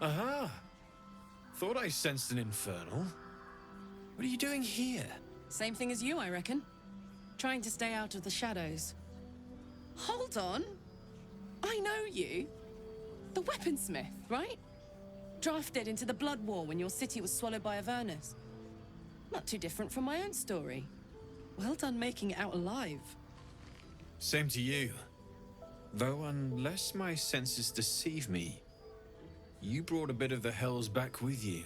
Aha! Thought I sensed an infernal. What are you doing here? Same thing as you, I reckon. Trying to stay out of the shadows. Hold on. I know you. The weaponsmith, right? Drafted into the Blood War when your city was swallowed by Avernus. Not too different from my own story. Well done making it out alive. Same to you. Though unless my senses deceive me, you brought a bit of the hells back with you.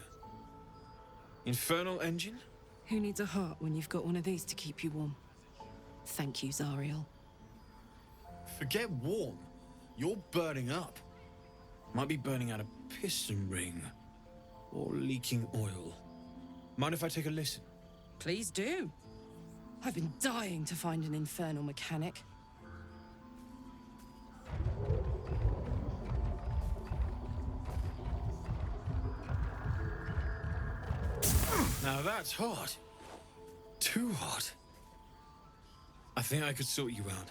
Infernal engine? Who needs a heart when you've got one of these to keep you warm? Thank you, Zariel. Forget warm. You're burning up. Might be burning out a piston ring. Or leaking oil. Mind if I take a listen? Please do. I've been dying to find an infernal mechanic. Now that's hot. Too hot. I think I could sort you out.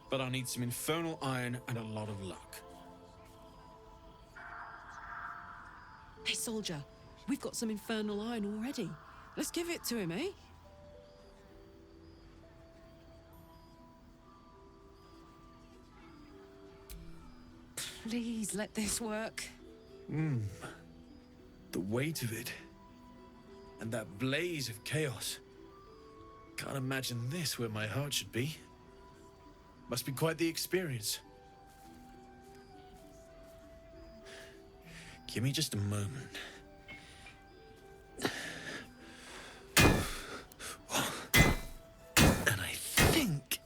But I'll need some infernal iron and a lot of luck. Hey, soldier. We've got some infernal iron already. Let's give it to him, eh? Please let this work. The weight of it. And that blaze of chaos. Can't imagine this where my heart should be. Must be quite the experience. Give me just a moment. And I think...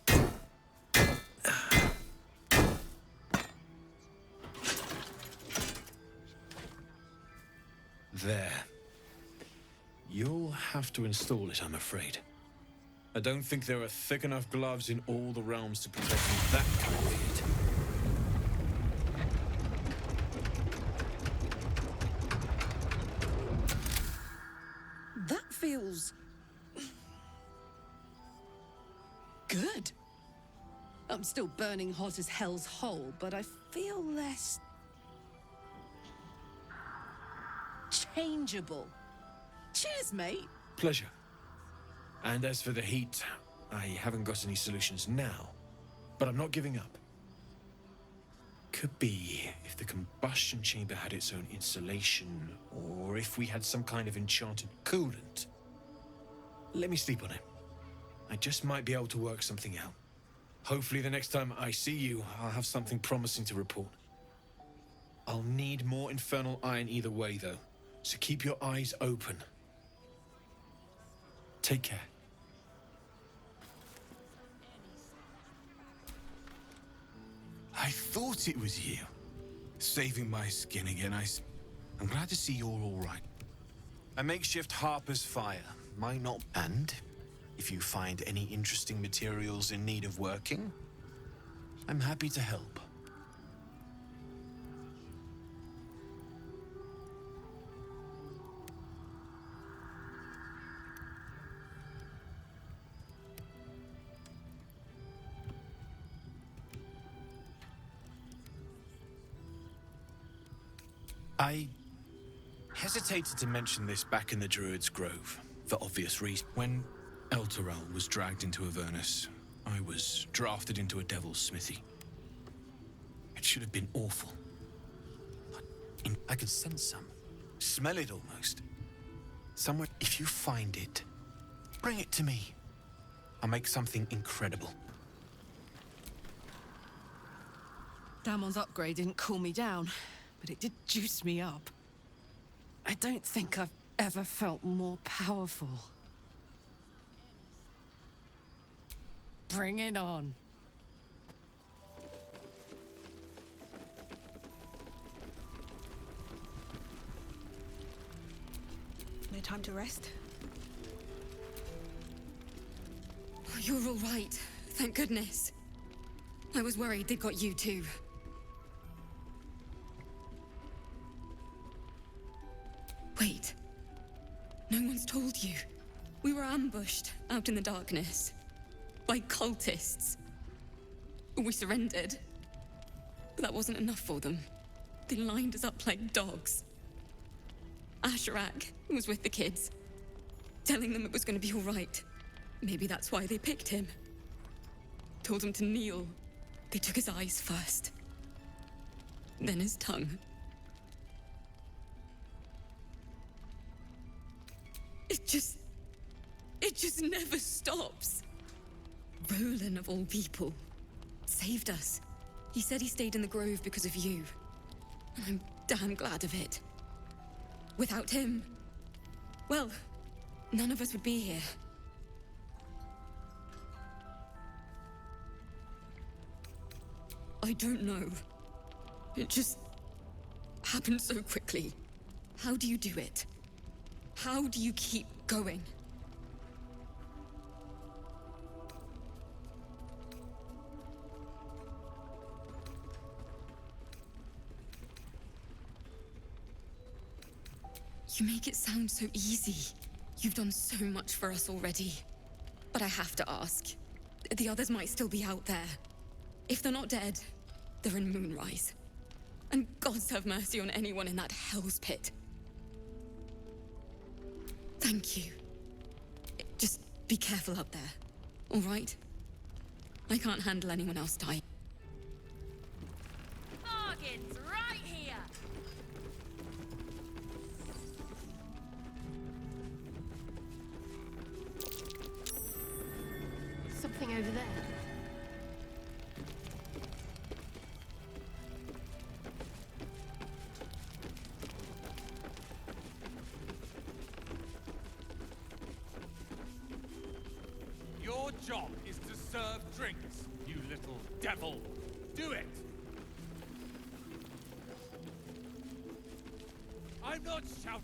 There. You'll have to install it, I'm afraid. I don't think there are thick enough gloves in all the realms to protect me that kind of heat. That feels... good. I'm still burning hot as hell's hole, but I feel less... changeable. Cheers, mate. Pleasure. And as for the heat, I haven't got any solutions now, but I'm not giving up. Could be if the combustion chamber had its own insulation, or if we had some kind of enchanted coolant. Let me sleep on it. I just might be able to work something out. Hopefully the next time I see you, I'll have something promising to report. I'll need more infernal iron either way, though, so keep your eyes open. Take care. I thought it was you. Saving my skin again. I'm glad to see you're all right. A makeshift harper's fire might not... And if you find any interesting materials in need of working, I'm happy to help. I hesitated to mention this back in the Druid's Grove, for obvious reasons. When Elturel was dragged into Avernus, I was drafted into a devil's smithy. It should have been awful. But I could sense some. Smell it almost. Somewhere, if you find it, bring it to me. I'll make something incredible. Damon's upgrade didn't cool me down, but it did juice me up. I don't think I've ever felt more powerful. Bring it on. No time to rest? Oh, you're all right. Thank goodness. I was worried they'd got you too. Wait. No one's told you. We were ambushed out in the darkness. By cultists. We surrendered. But that wasn't enough for them. They lined us up like dogs. Asherak was with the kids, telling them it was going to be all right. Maybe that's why they picked him. Told him to kneel. They took his eyes first. Then his tongue. It just never stops. Roland, of all people, saved us. He said he stayed in the grove because of you. And I'm damn glad of it. Without him, well, none of us would be here. I don't know. It just happened so quickly. How do you do it? How do you keep going? You make it sound so easy. You've done so much for us already. But I have to ask. The others might still be out there. If they're not dead, they're in Moonrise. And gods have mercy on anyone in that hell's pit. Thank you. Just be careful up there, all right? I can't handle anyone else dying. Bargains right here! Something over there. Your job is to serve drinks, you little devil. Do it! I'm not shouting.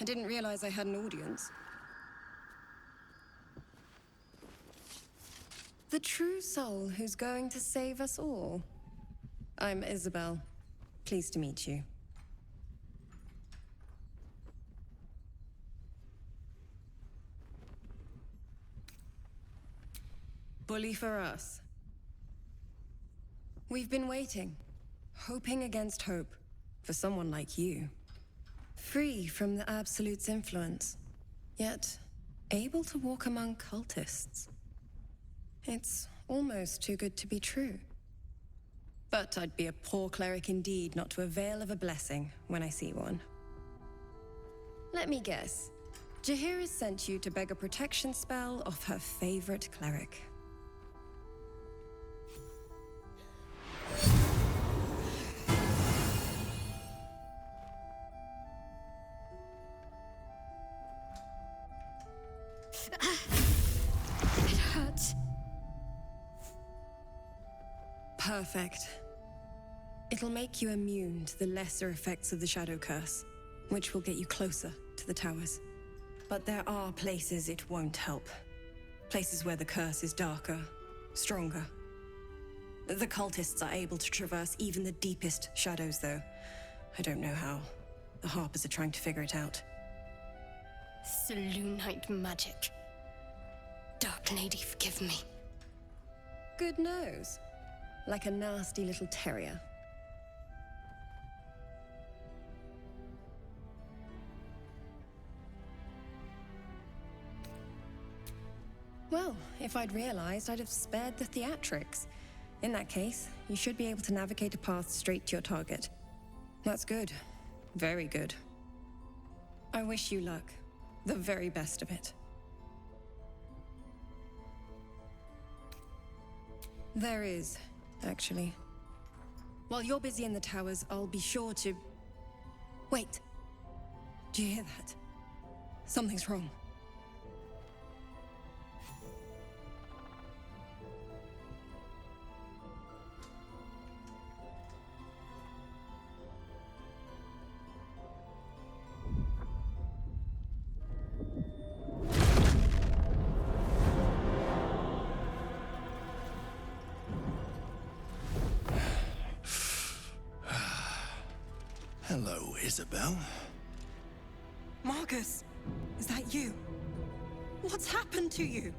I didn't realize I had an audience. The true soul who's going to save us all. I'm Isabel. Pleased to meet you. Bully for us. We've been waiting, hoping against hope, for someone like you. Free from the Absolute's influence, yet able to walk among cultists. It's almost too good to be true. But I'd be a poor cleric indeed not to avail of a blessing when I see one. Let me guess. Jaheira sent you to beg a protection spell off her favorite cleric. It hurts. Perfect. It'll make you immune to the lesser effects of the Shadow Curse, which will get you closer to the towers. But there are places it won't help. Places where the curse is darker, stronger. The cultists are able to traverse even the deepest shadows, though. I don't know how. The Harpers are trying to figure it out. Selûnite magic. Dark Lady, forgive me. Good nose. Like a nasty little terrier. Well, if I'd realized, I'd have spared the theatrics. In that case, you should be able to navigate a path straight to your target. That's good. Very good. I wish you luck. The very best of it. There is, actually. While you're busy in the towers, I'll be sure to... Wait. Do you hear that? Something's wrong. Hello, Isabel. Marcus, is that you? What's happened to you?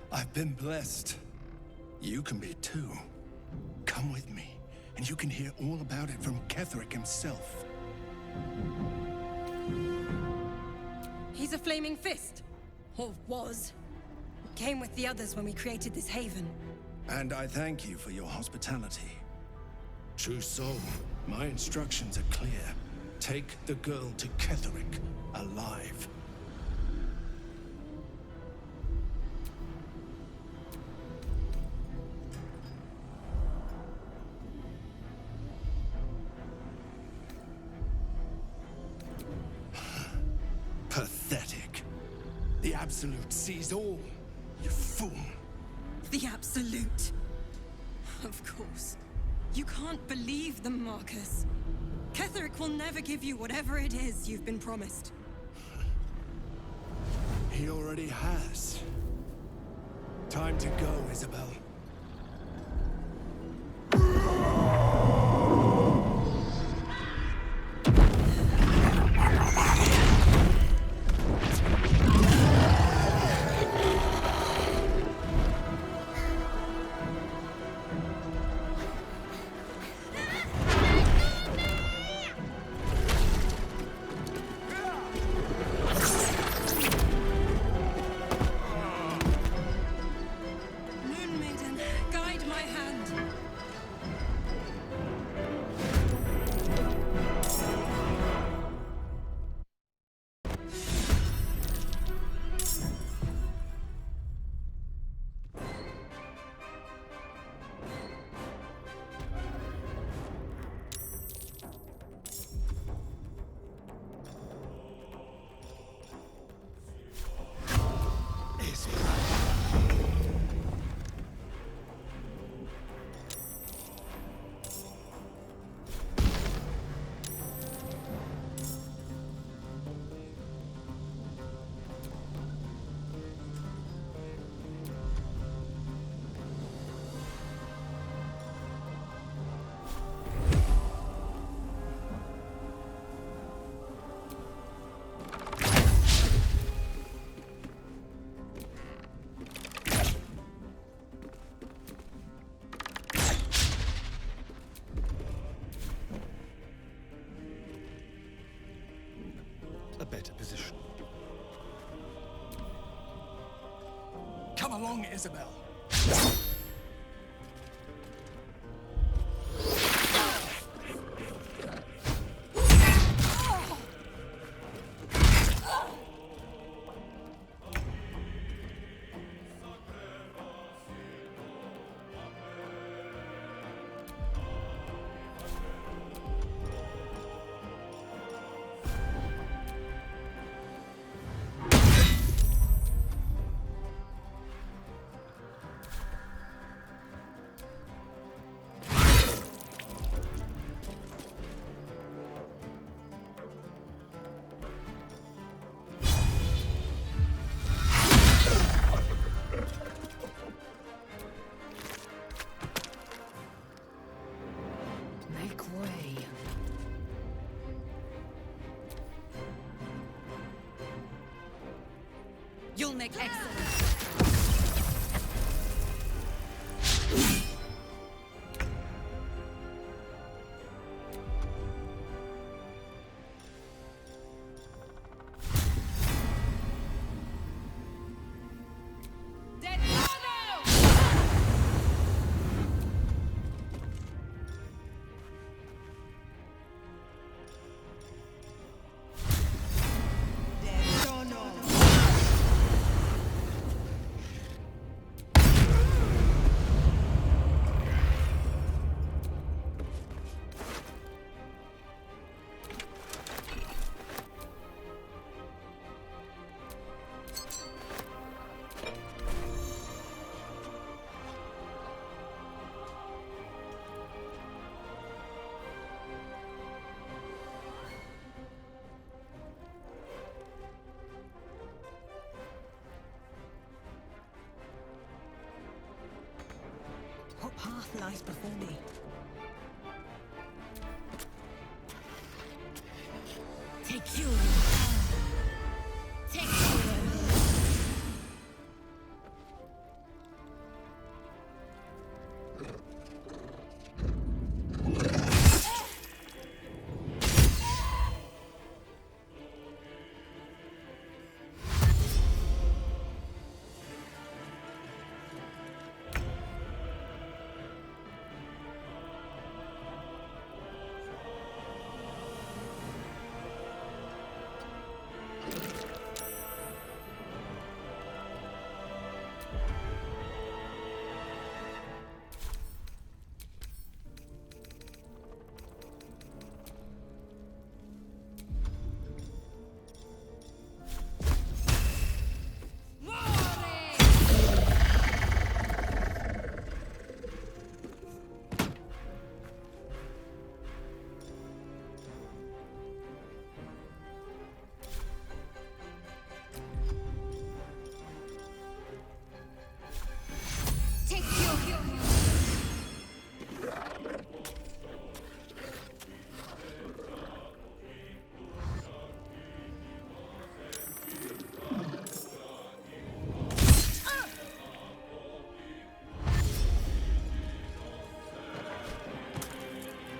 I've been blessed. You can be too. Come with me, and you can hear all about it from Ketheric himself. He's a flaming fist. Or was. Came with the others when we created this haven. And I thank you for your hospitality. True soul, my instructions are clear. Take the girl to Ketheric, alive. Pathetic. The Absolute sees all, you fool. The Absolute. Of course. You can't believe them, Marcus. Ketheric will never give you whatever it is you've been promised. He already has. Time to go, Isabel. Moon Maiden, guide my hand. A better position. Come along, Isabel. like excellence. What path lies before me? Take you. Take you.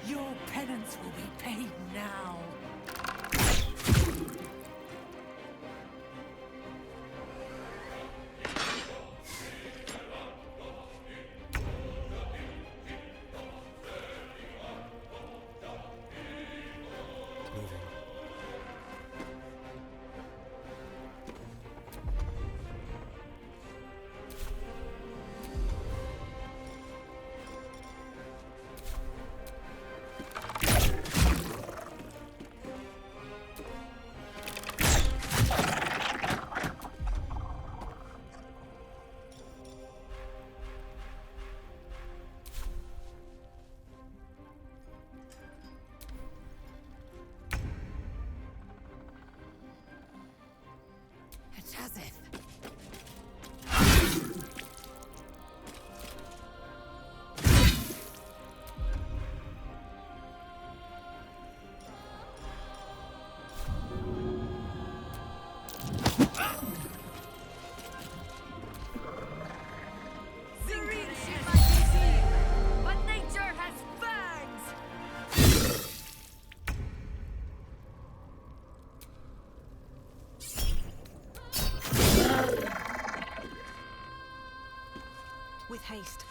Your penance will be paid now. With haste.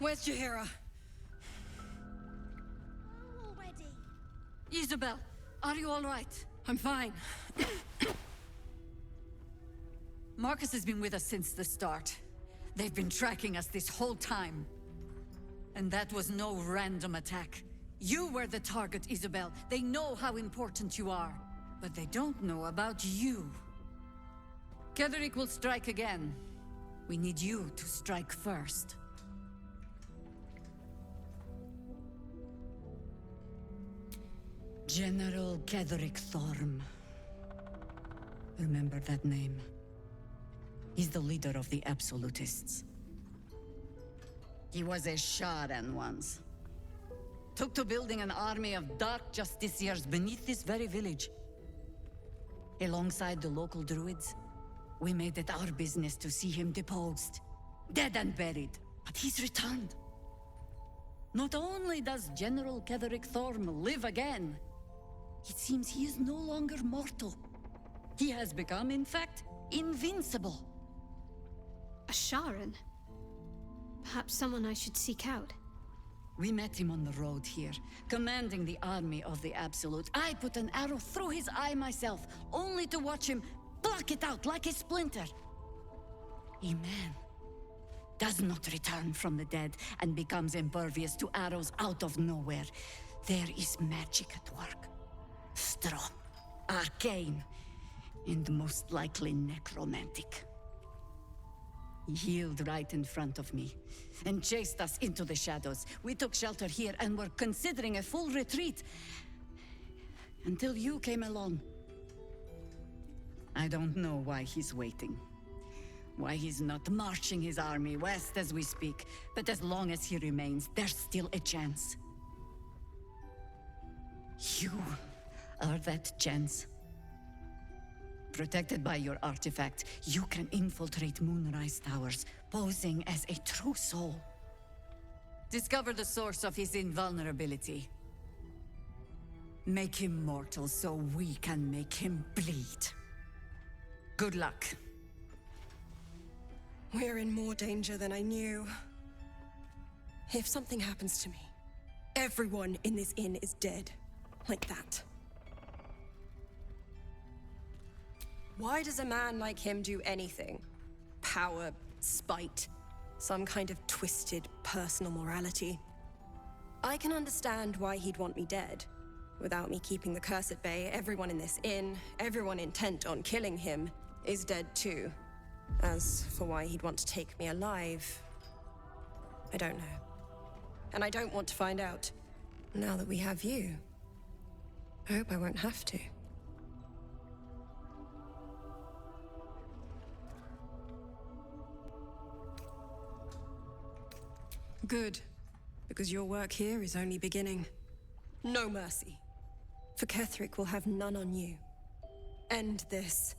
Where's Jaheira? Already. Isabel, are you all right? I'm fine. Marcus has been with us since the start. They've been tracking us this whole time. And that was no random attack. You were the target, Isabel. They know how important you are. But they don't know about you. Ketheric will strike again. We need you to strike first. General Ketheric Thorm. Remember that name. He's the leader of the Absolutists. He was a Sharan once. Took to building an army of dark justiciars beneath this very village. Alongside the local druids, we made it our business to see him deposed. Dead and buried. But he's returned. Not only does General Ketheric Thorm live again, it seems he is no longer mortal. He has become, in fact, invincible. A Sharan? Perhaps someone I should seek out. We met him on the road here, commanding the army of the Absolute. I put an arrow through his eye myself, only to watch him pluck it out like a splinter. A man does not return from the dead and becomes impervious to arrows out of nowhere. There is magic at work. Strong, arcane, and most likely necromantic. He healed right in front of me, and chased us into the shadows. We took shelter here and were considering a full retreat, until you came along. I don't know why he's waiting. Why he's not marching his army west as we speak, but as long as he remains, there's still a chance. You are that chance. Protected by your artifact, you can infiltrate Moonrise Towers, posing as a true soul. Discover the source of his invulnerability. Make him mortal so we can make him bleed. Good luck. We're in more danger than I knew. If something happens to me, everyone in this inn is dead. Like that. Why does a man like him do anything? Power, spite, some kind of twisted personal morality. I can understand why he'd want me dead. Without me keeping the curse at bay, everyone in this inn, everyone intent on killing him, is dead too. As for why he'd want to take me alive, I don't know. And I don't want to find out. Now that we have you, I hope I won't have to. Good, because your work here is only beginning. No mercy. For Ketheric will have none on you. End this.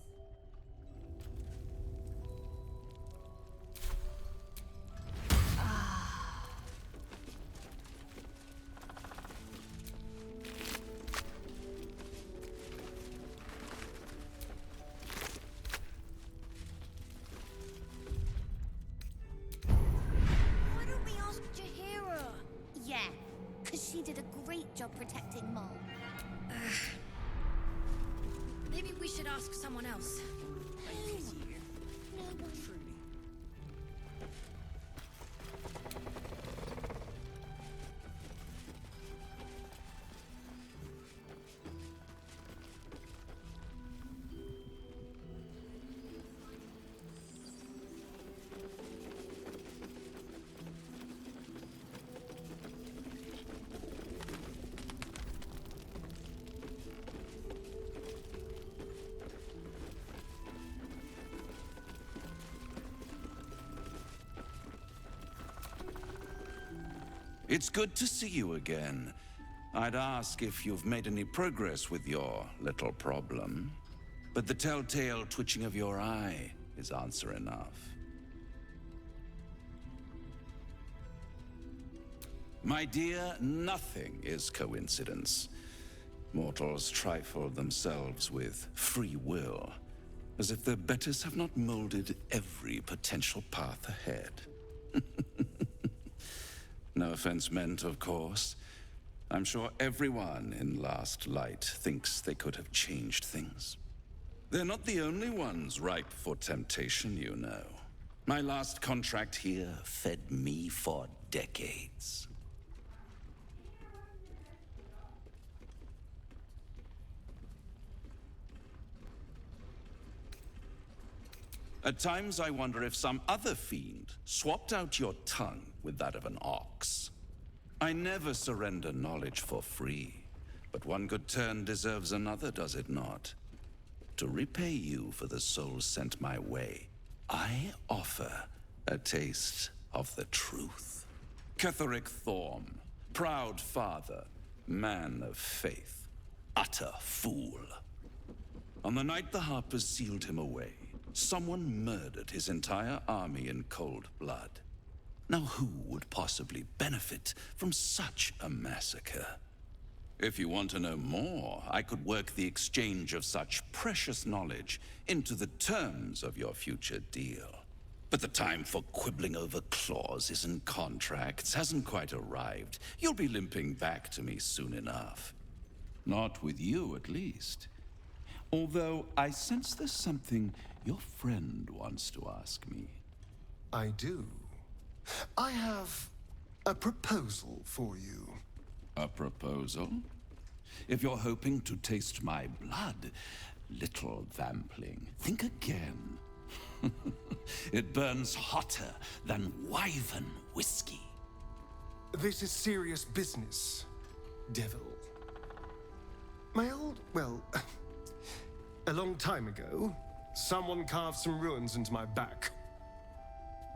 Why don't we ask Jaheira? Yeah, because she did a great job protecting Mom. Maybe we should ask someone else. It's good to see you again. I'd ask if you've made any progress with your little problem, but the telltale twitching of your eye is answer enough. My dear, nothing is coincidence. Mortals trifle themselves with free will, as if their betters have not molded every potential path ahead. No offense meant, of course. I'm sure everyone in Last Light thinks they could have changed things. They're not the only ones ripe for temptation, you know. My last contract here fed me for decades. At times I wonder if some other fiend swapped out your tongue with that of an ox. I never surrender knowledge for free, but one good turn deserves another, does it not? To repay you for the souls sent my way, I offer a taste of the truth. Ketheric Thorm, proud father, man of faith, utter fool. On the night the Harpers sealed him away, someone murdered his entire army in cold blood. Now who would possibly benefit from such a massacre? If you want to know more, I could work the exchange of such precious knowledge into the terms of your future deal. But the time for quibbling over clauses and contracts hasn't quite arrived. You'll be limping back to me soon enough. Not with you, at least. Although I sense there's something your friend wants to ask me. I do. I have a proposal for you. A proposal? If you're hoping to taste my blood, little vampling, think again. It burns hotter than wyvern whiskey. This is serious business, devil. A long time ago, someone carved some runes into my back.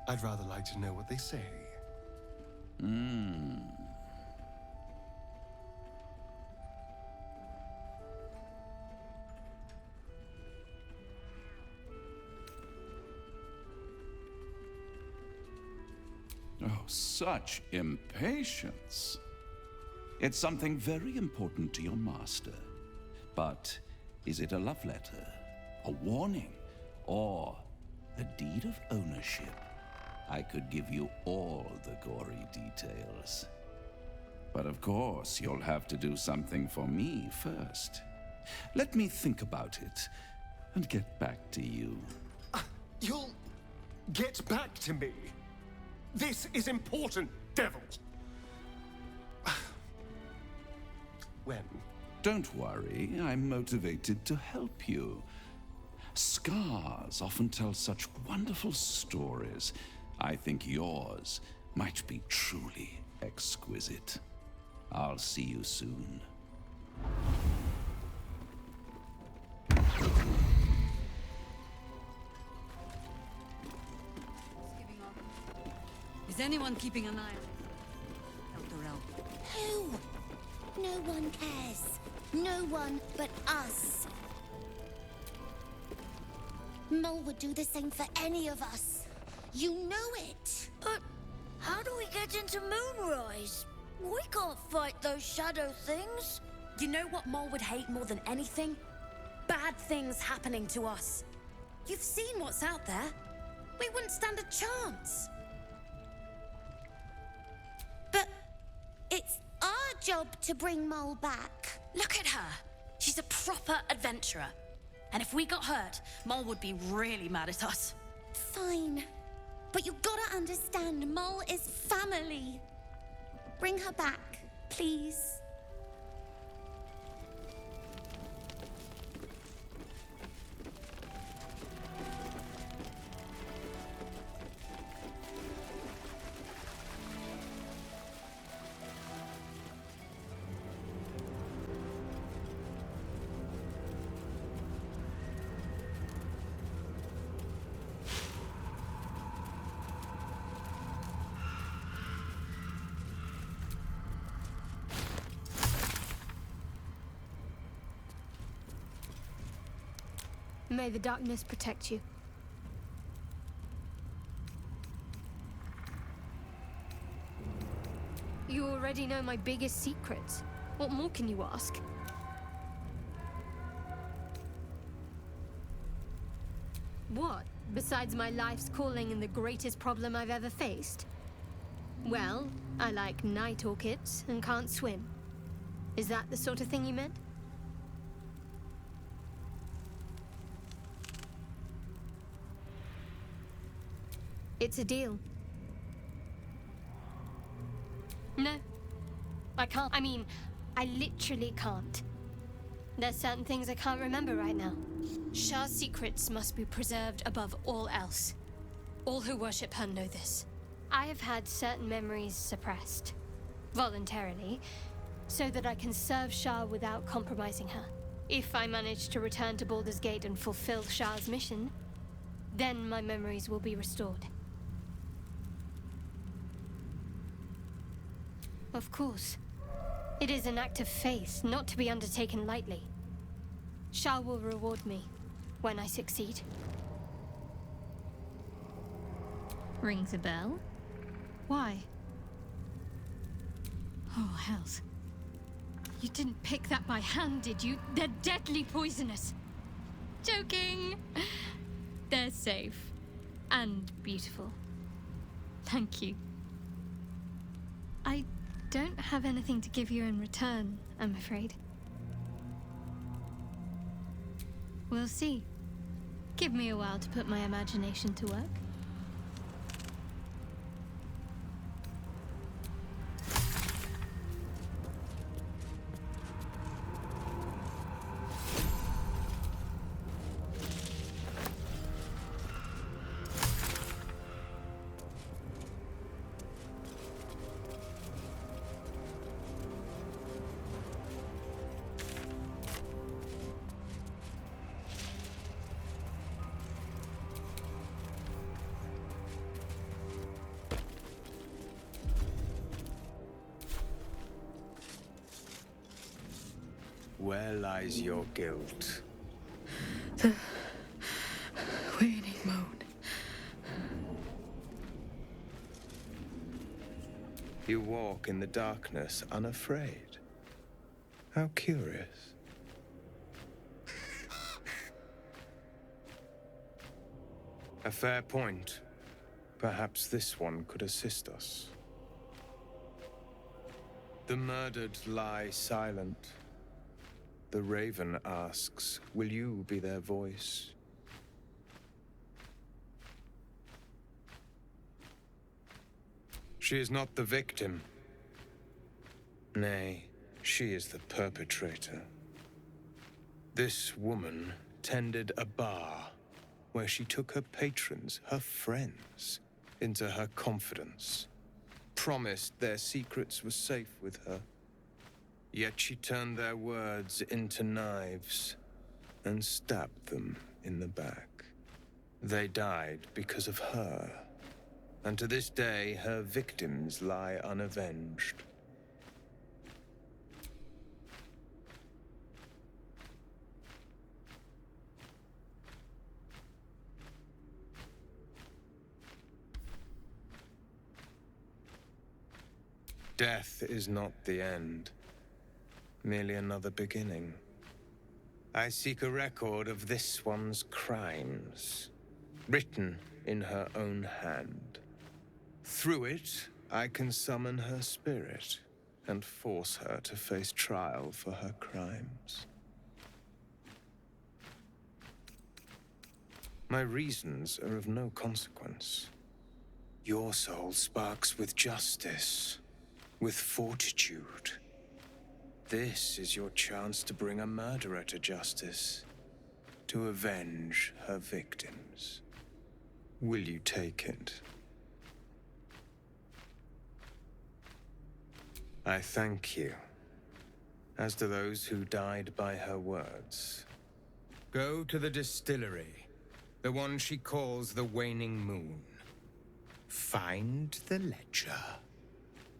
I'd rather like to know what they say. Oh, such impatience. It's something very important to your master. But is it a love letter, a warning, or a deed of ownership? I could give you all the gory details. But of course, you'll have to do something for me first. Let me think about it and get back to you. You'll get back to me. This is important, devil. When? Don't worry, I'm motivated to help you. Scars often tell such wonderful stories. I think yours might be truly exquisite. I'll see you soon. Is anyone keeping an eye on Baldur? Who? No one cares. No one but us. Mole would do the same for any of us. You know it. But how do we get into Moonrise? We can't fight those shadow things. You know what Mole would hate more than anything? Bad things happening to us. You've seen what's out there. We wouldn't stand a chance. But it's our job to bring Mole back. Look at her. She's a proper adventurer. And if we got hurt, Mole would be really mad at us. Fine. But you gotta understand, Mole is family. Bring her back, please. May the darkness protect you. You already know my biggest secrets. What more can you ask? What, besides my life's calling and the greatest problem I've ever faced? Well, I like night orchids and can't swim. Is that the sort of thing you meant? It's a deal. No. I can't. I mean, I literally can't. There's certain things I can't remember right now. Shah's secrets must be preserved above all else. All who worship her know this. I have had certain memories suppressed. Voluntarily. So that I can serve Shah without compromising her. If I manage to return to Baldur's Gate and fulfill Shah's mission, then my memories will be restored. Of course. It is an act of faith, not to be undertaken lightly. Shah will reward me when I succeed. Rings a bell? Why? Oh, hells. You didn't pick that by hand, did you? They're deadly poisonous. Joking! They're safe. And beautiful. Thank you. I don't have anything to give you in return, I'm afraid. We'll see. Give me a while to put my imagination to work. Where lies your guilt? The waning moon. You walk in the darkness unafraid. How curious. A fair point. Perhaps this one could assist us. The murdered lie silent. The raven asks, will you be their voice? She is not the victim. Nay, she is the perpetrator. This woman tended a bar where she took her patrons, her friends, into her confidence, promised their secrets were safe with her. Yet she turned their words into knives and stabbed them in the back. They died because of her, and to this day her victims lie unavenged. Death is not the end. Merely another beginning. I seek a record of this one's crimes, written in her own hand. Through it, I can summon her spirit and force her to face trial for her crimes. My reasons are of no consequence. Your soul sparks with justice, with fortitude. This is your chance to bring a murderer to justice, to avenge her victims. Will you take it? I thank you, as do those who died by her words. Go to the distillery, the one she calls the Waning Moon. Find the ledger,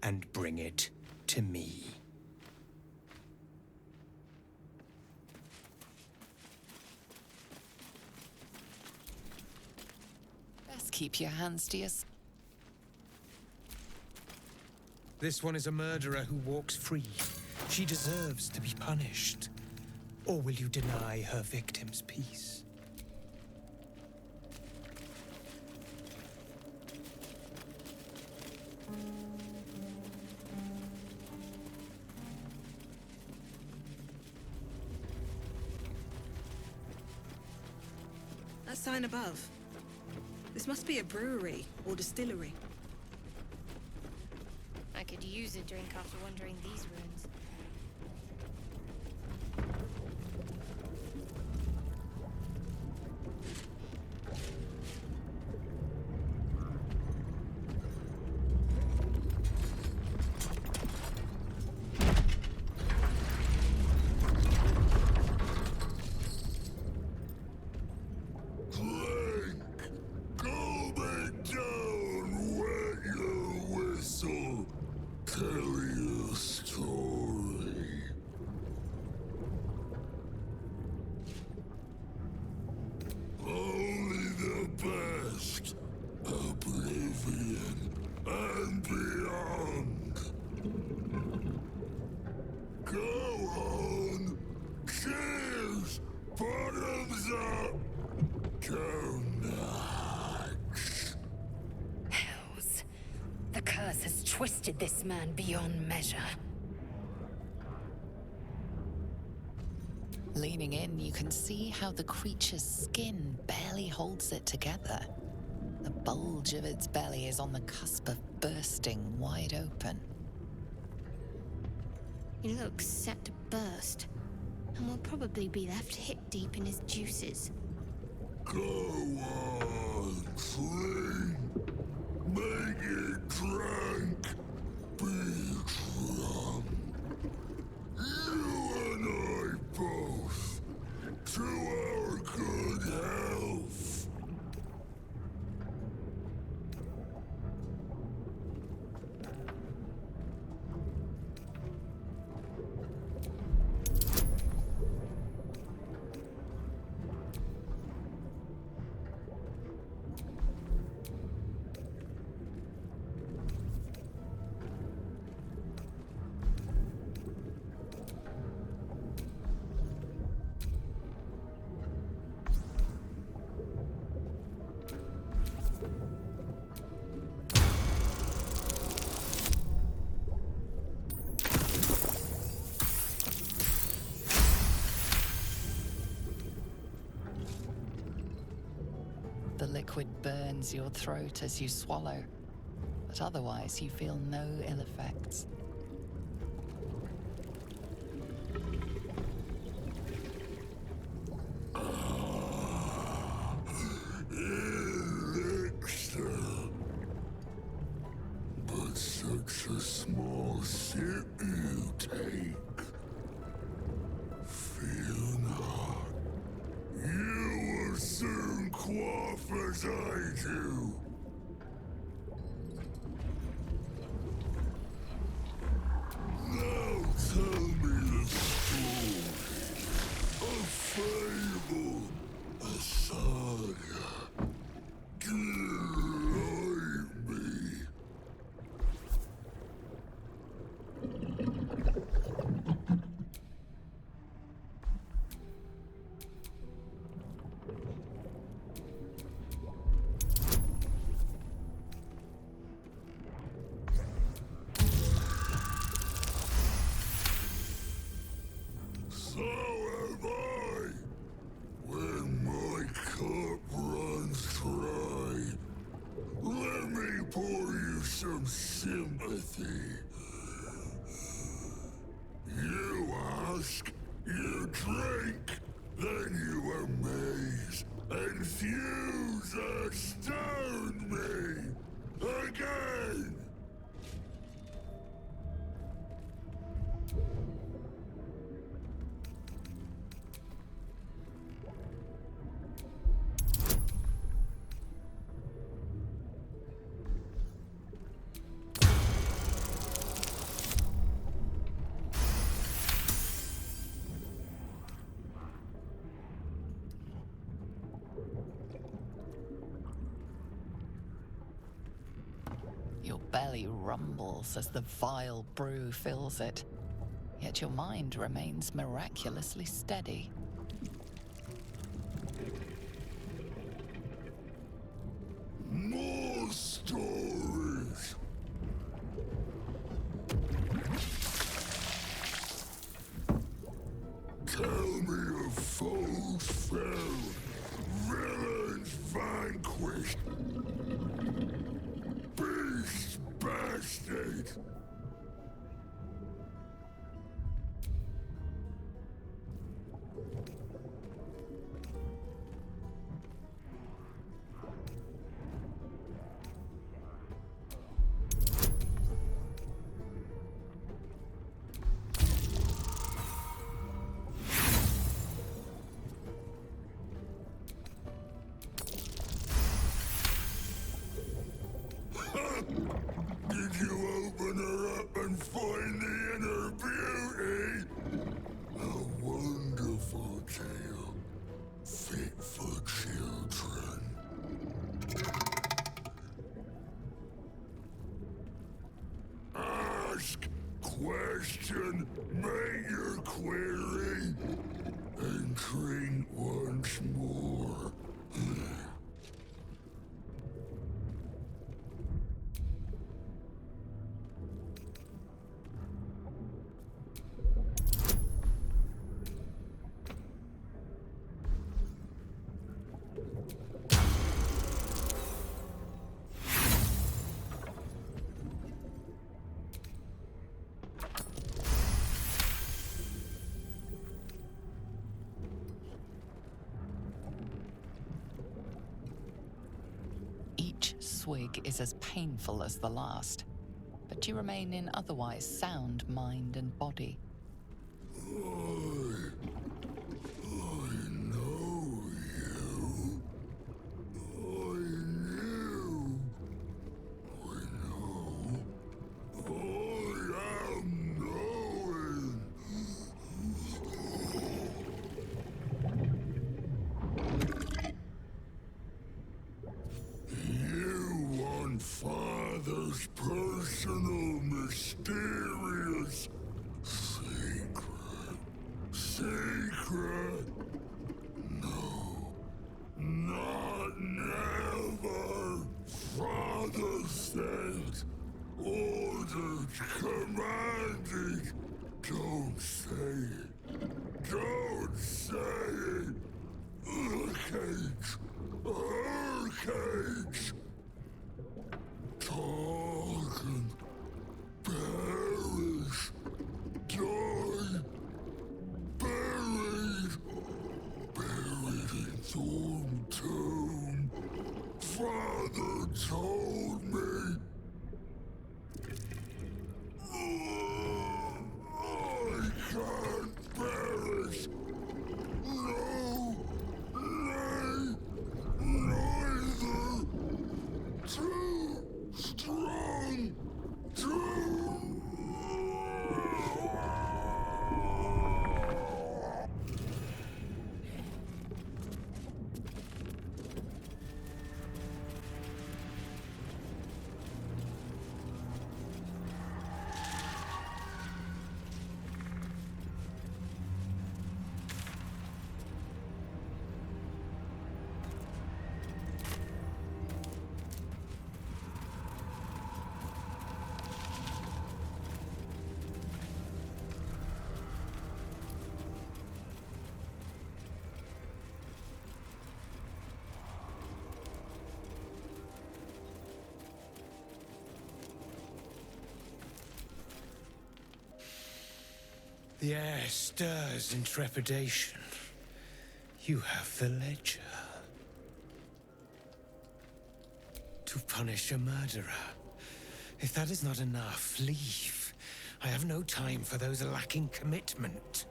and bring it to me. Keep your hands to yourself. This one is a murderer who walks free. She deserves to be punished. Or will you deny her victims peace? sign above. This must be a brewery or distillery. I could use a drink after wandering these ruins. Hells. The curse has twisted this man beyond measure. Leaning in, you can see how the creature's skin barely holds it together. The bulge of its belly is on the cusp of bursting wide open. He looks set to burst, and will probably be left hip-deep in his juices. Go on, drink. Make it drunk. Be drunk. You and I both. To our good health. The liquid burns your throat as you swallow, but otherwise you feel no ill effects. Elixir. But such a small sip you take. Fear not. You will soon quaff as I do. Now tell me the story. A fable. A saga. Delight me. So have I. When my cup runs dry, let me pour you some sympathy. You ask, you drink, then you amaze, infuse, astound me again. Your belly rumbles as the vile brew fills it, yet your mind remains miraculously steady. More stories. Tell me of foes found, villains bastard! Did you open her up and find the inner beauty? A wonderful tale, fit for children. Ask, question, make your query, and drink once more. Each swig is as painful as the last, but you remain in otherwise sound mind and body. I know you. I knew. I know. I am knowing. You want Father's personal, mysterious secret. Secret? No. Not never. Father said, ordered, commanded. Don't say it. Don't say it. Cage. Her cage. Talk and perish. Die. Buried. Buried in Thorn Tomb. Father told me. I can't perish. No. Nay. Neither. Too strong. Too. The air stirs in trepidation. You have the ledger. To punish a murderer. If that is not enough, leave. I have no time for those lacking commitment.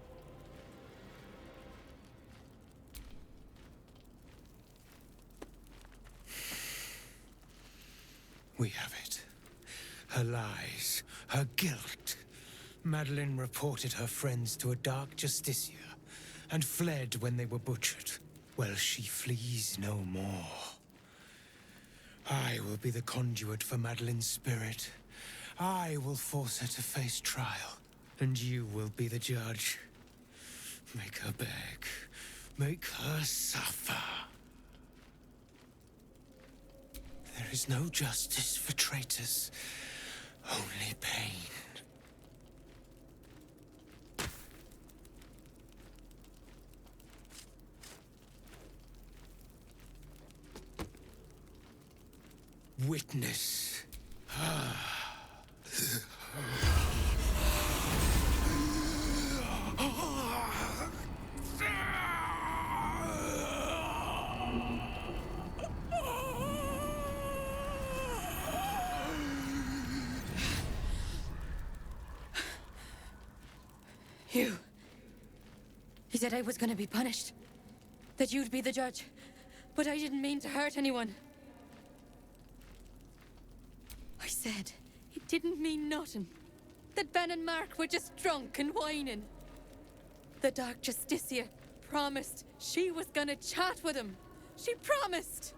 We have it. Her lies, her guilt. Madeline reported her friends to a dark justiciar and fled when they were butchered. Well, she flees no more. I will be the conduit for Madeline's spirit. I will force her to face trial, and you will be the judge. Make her beg. Make her suffer. There is no justice for traitors, only pain. Witness. You. He said I was gonna be punished. That you'd be the judge. But I didn't mean to hurt anyone. I said it didn't mean nothing. That Ben and Mark were just drunk and whining. The Dark Justicia promised she was gonna chat with him. She promised!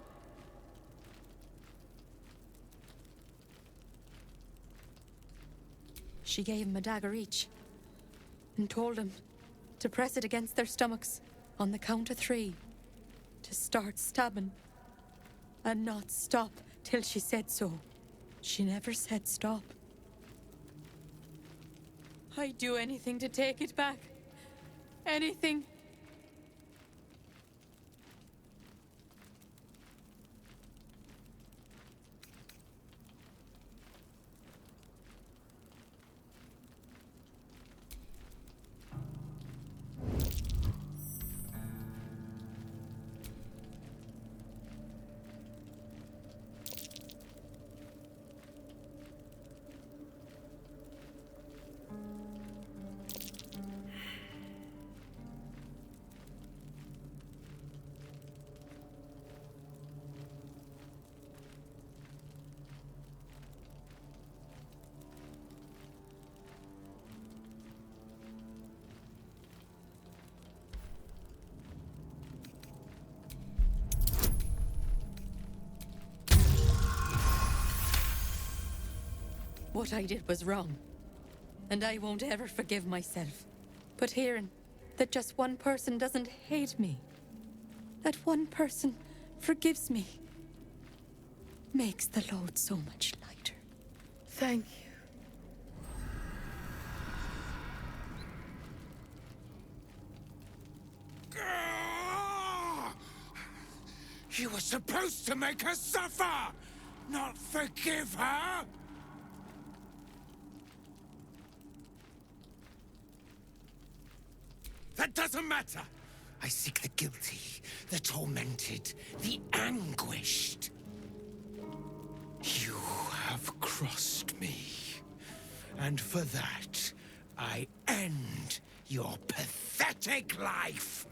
She gave him a dagger each. And told him to press it against their stomachs on the count of 3. To start stabbing. And not stop till she said so. She never said stop. I'd do anything to take it back. Anything. What I did was wrong. And I won't ever forgive myself. But hearing that just one person doesn't hate me, that one person forgives me, makes the load so much lighter. Thank you. You were supposed to make her suffer, not forgive her! That doesn't matter! I seek the guilty, the tormented, the anguished. You have crossed me. And for that, I end your pathetic life!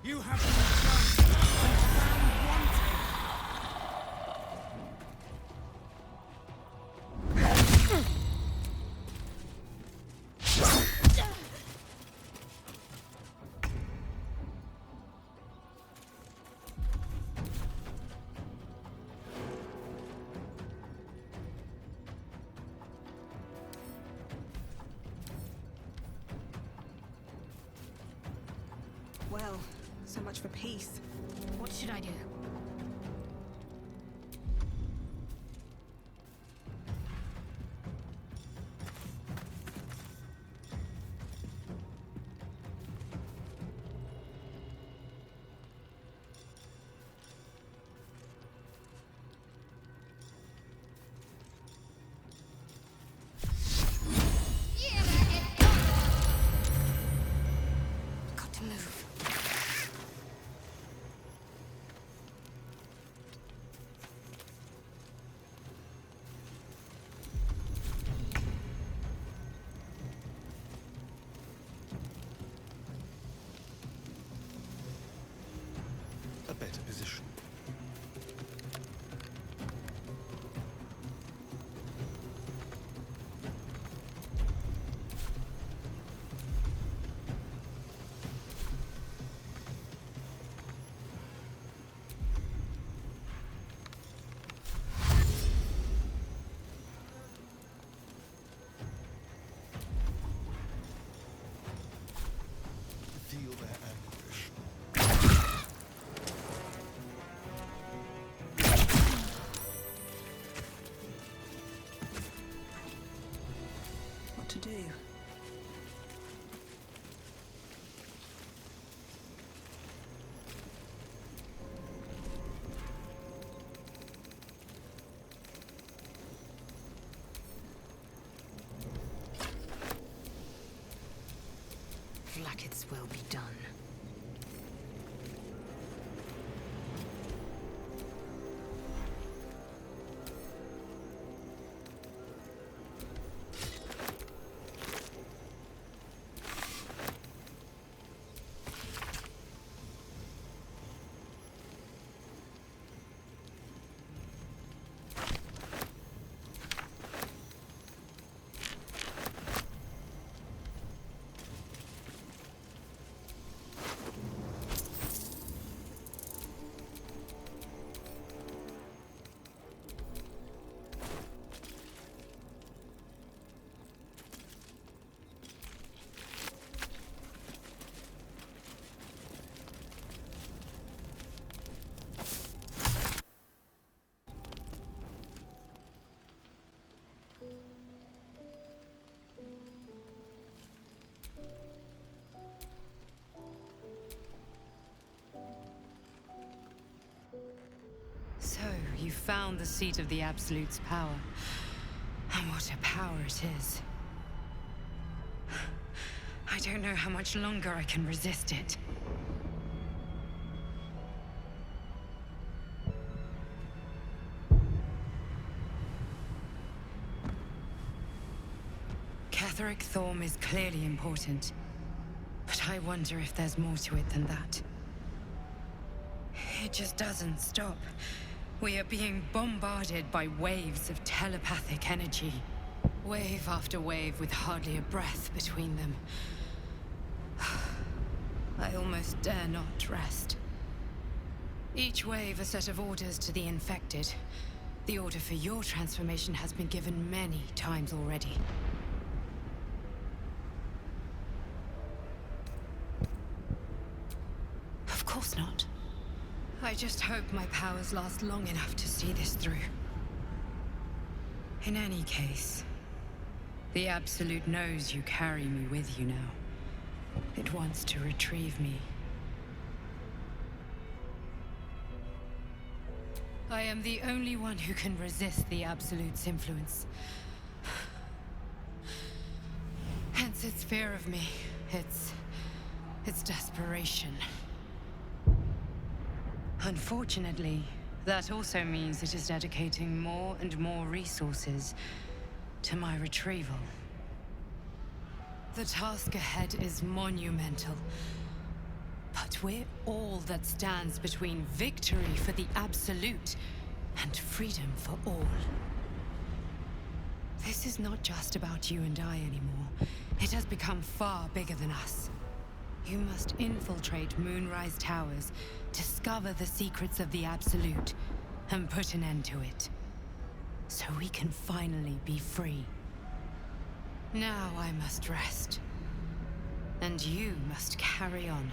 You have been judged and found wanting. Well, so much for peace. What should I do? Got to move. Flackets will be done. So, you found the seat of the Absolute's power. And what a power it is. I don't know how much longer I can resist it. Ketheric Thorm is clearly important. But I wonder if there's more to it than that. It just doesn't stop. We are being bombarded by waves of telepathic energy. Wave after wave with hardly a breath between them. I almost dare not rest. Each wave a set of orders to the infected. The order for your transformation has been given many times already. Of course not. I just hope my powers last long enough to see this through. In any case, the Absolute knows you carry me with you now. It wants to retrieve me. I am the only one who can resist the Absolute's influence. Hence its fear of me, its desperation. Unfortunately, that also means it is dedicating more and more resources to my retrieval. The task ahead is monumental, but we're all that stands between victory for the Absolute and freedom for all. This is not just about you and I anymore. It has become far bigger than us. You must infiltrate Moonrise Towers, discover the secrets of the Absolute, and put an end to it. So we can finally be free. Now I must rest. And you must carry on.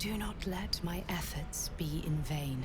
Do not let my efforts be in vain.